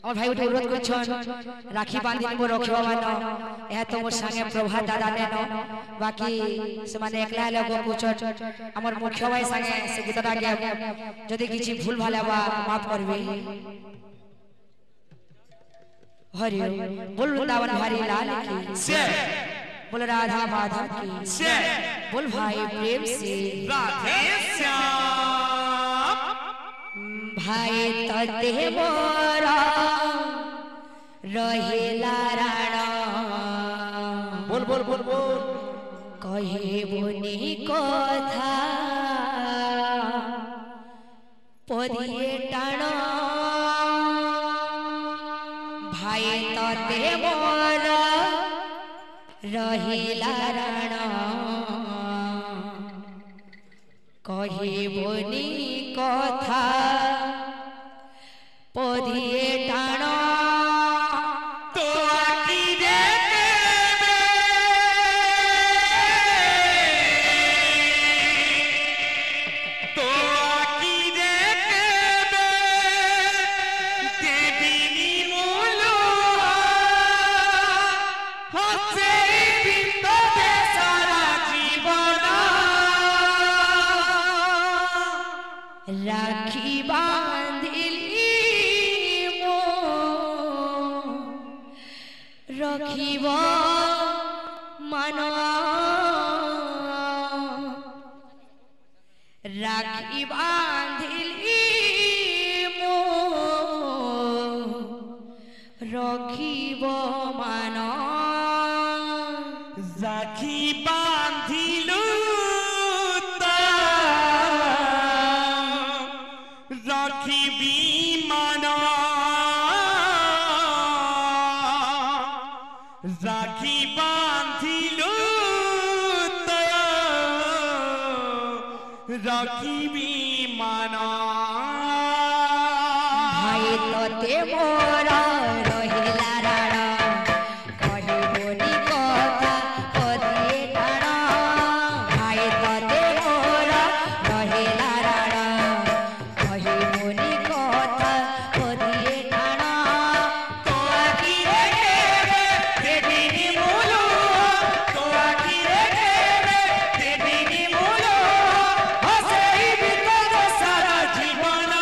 আমার ভাই উঠে অনুরোধ করছেন রাখি বাঁধি নিব রখিবা মান এ তো মোর সঙ্গে প্রভা দাদা নেন বাকি সেমানে একলা লোক কুচট আমার মুখ্য ভাই সঙ্গে সে গীতটা গে যদি কিছু ভুল ভাল হবা মাফ করবে हरि बोल वृंदावन हरि लाल की बोल राधा माधव की बोल भाई प्रेम से राधे श्याम भाई तते मोरा रहेला राणा बोल बोल बोल बोल कहे बुनी कथा पदिए टाणा भाई तते मोर रहिला राणा कहिबोनी कथा पदिए टाणा तो आकी रे तो आकी रे देवी मोलो हसे बिंदो दे सारा जीवन राखी बांधिली मो रखिब मन राखी बांधिली मो रखिब मन राखी बांधिलु राखिबी मन राखी बांधिलु राखिबी मन भाई तते मोरा रहिला राणा कहिबोनी कथा पदिए टाणा भाई तते मोरा रहिला राणा कहिबोनी कथा पदिए टाणा तो आकी रे देवी मोलो तो आकी रे देवी मोलो हसे बिंदो सारा जीवन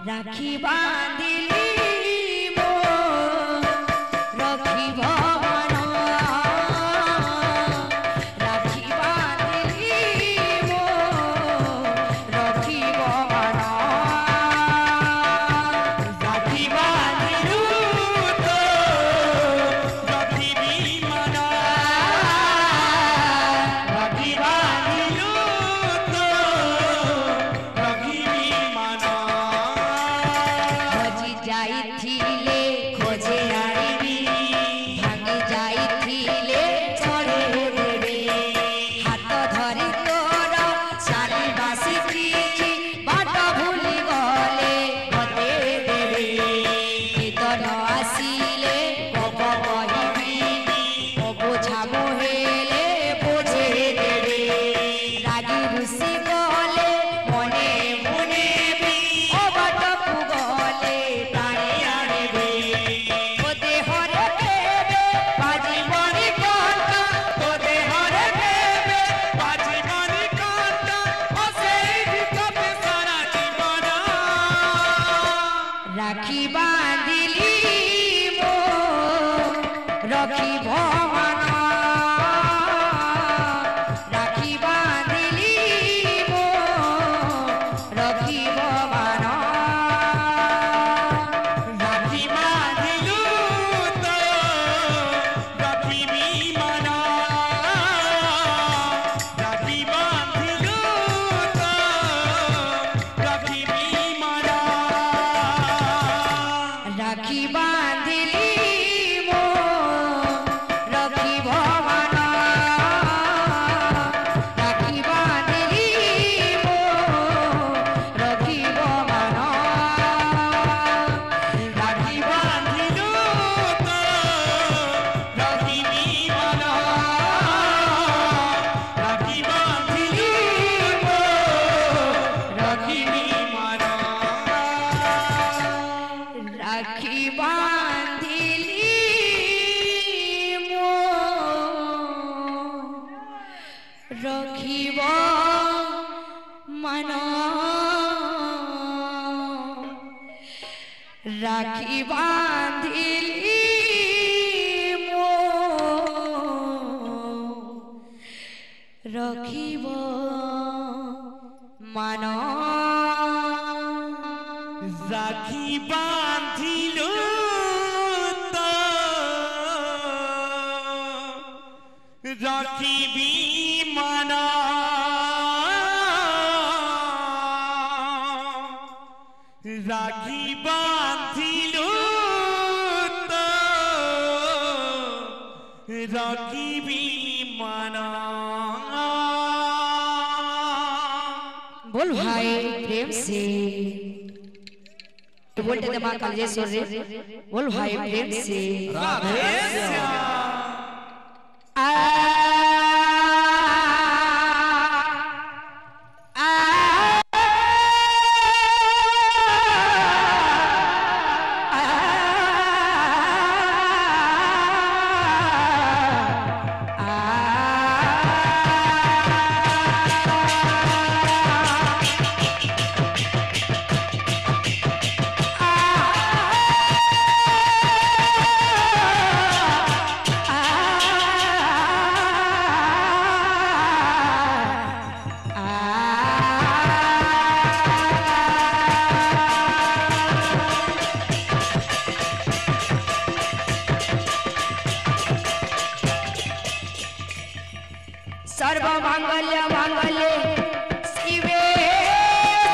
राखी बांधिली मो रखिब मन राखी बांधिली मो रखिब मन राखी बांधिलु तो राखिबी मन राखी बांधिलु तो राखिबी मन खोजी जाइथिले खोजे आनिबी भांगी जाइथिले चढ़े देबे हाथ धरि तोर सारी बासी की बाट भूली गले बते देबे गीत न आसिले कब कहिबी बोझा मोहेले बोझे देबे रागी रुसी गले मने मने भी ओ बाटकु गले टाणी आनिबे ओ देहरे देबे बाजी बनी कथा तो देहरे देवे बाजी बनी कथा हसे बिंदो सारा जीवन राखी बांधिली मो रखिब मन राखी बांधिली मो रखिब मन राखी बांधिलु तो राखिबी मन राखी बांधिलु तो राखिबी मन राखी রাখি বাঁধিলি রখিব মান রাখি বাঁধিলি রখিব মান রাখি বাঁধিল তো রাখিবি মানা রাখি বাঁধিল তো রাখিবি মানা बोल भाई प्रेम से बोलते थे माँ कालेश्वर रे बोल भाई प्रेम से राधे श्याम आ सर्व मंगल्य मंगल्य शिवे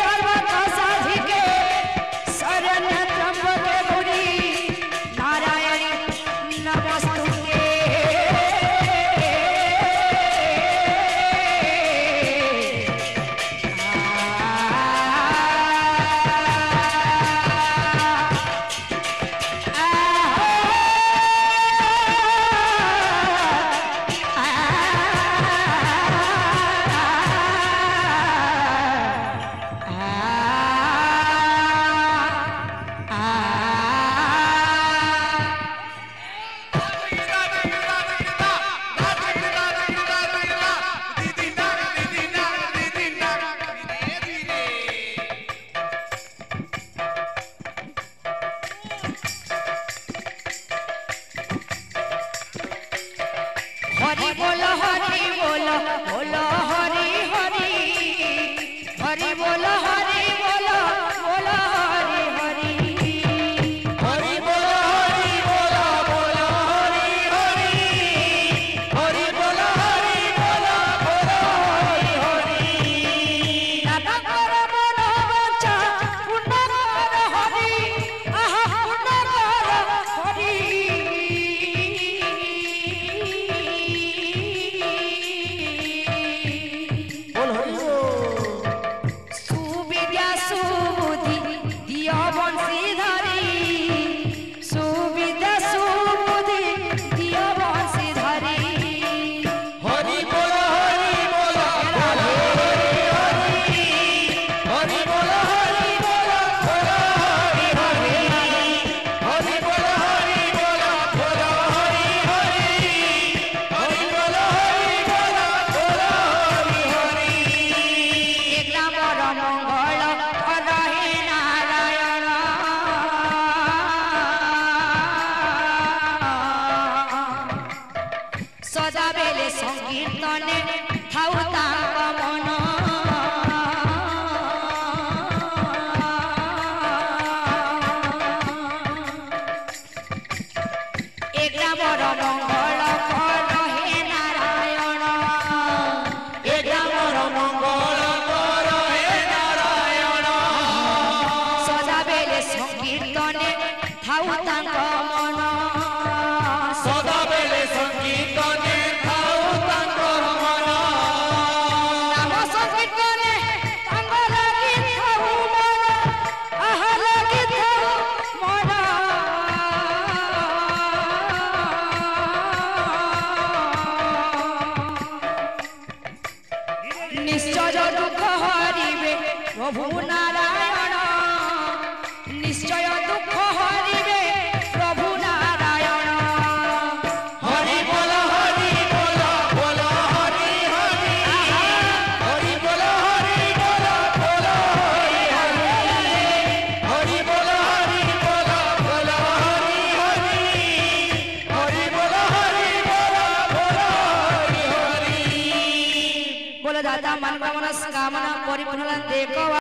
सर्वथा साधिके शरण्य त्र्यंबके गौरी नारायणी नमस्तुते हरि बोलो बोलो हरि हरि हरि बोलो बोलो हरि हरि हरि बोलो बोलो हरि हरि हरि बोलो बोलो हरि हरि दादा कर मन बचा पुण्य कर हरि आहा पुण्य कर हरि सुविद्या सुबुद्धि दियो बंशीधरी सुविद्या सुबुद्धि दियो बंशीधरी हरि बोलो बोलो हरि हरि हरि बोलो बोलो हरि हरि हरि बोलो बोलो हरि हरि हरि बोलो बोलो हरि हरि एकला मोर मंगल करहे नारायण सदा बेले संकीर्तने थाउ तांक मन एकला मोर मंगल करहे नारायण एकला मोर मंगल कर हे नारायण सदा बेले संकीर्तने थाउ तांक मन सदा बेले संकीर्तने थाउ तांकर मन नाम संकीर्तने तांक लागि थाउ मन आहा लागि थाउ मन निश्चय दुख हरिबे प्रभु नारायण निश्चय दुख हरि दाता मन मनस्कामना परिपूर्ण देखो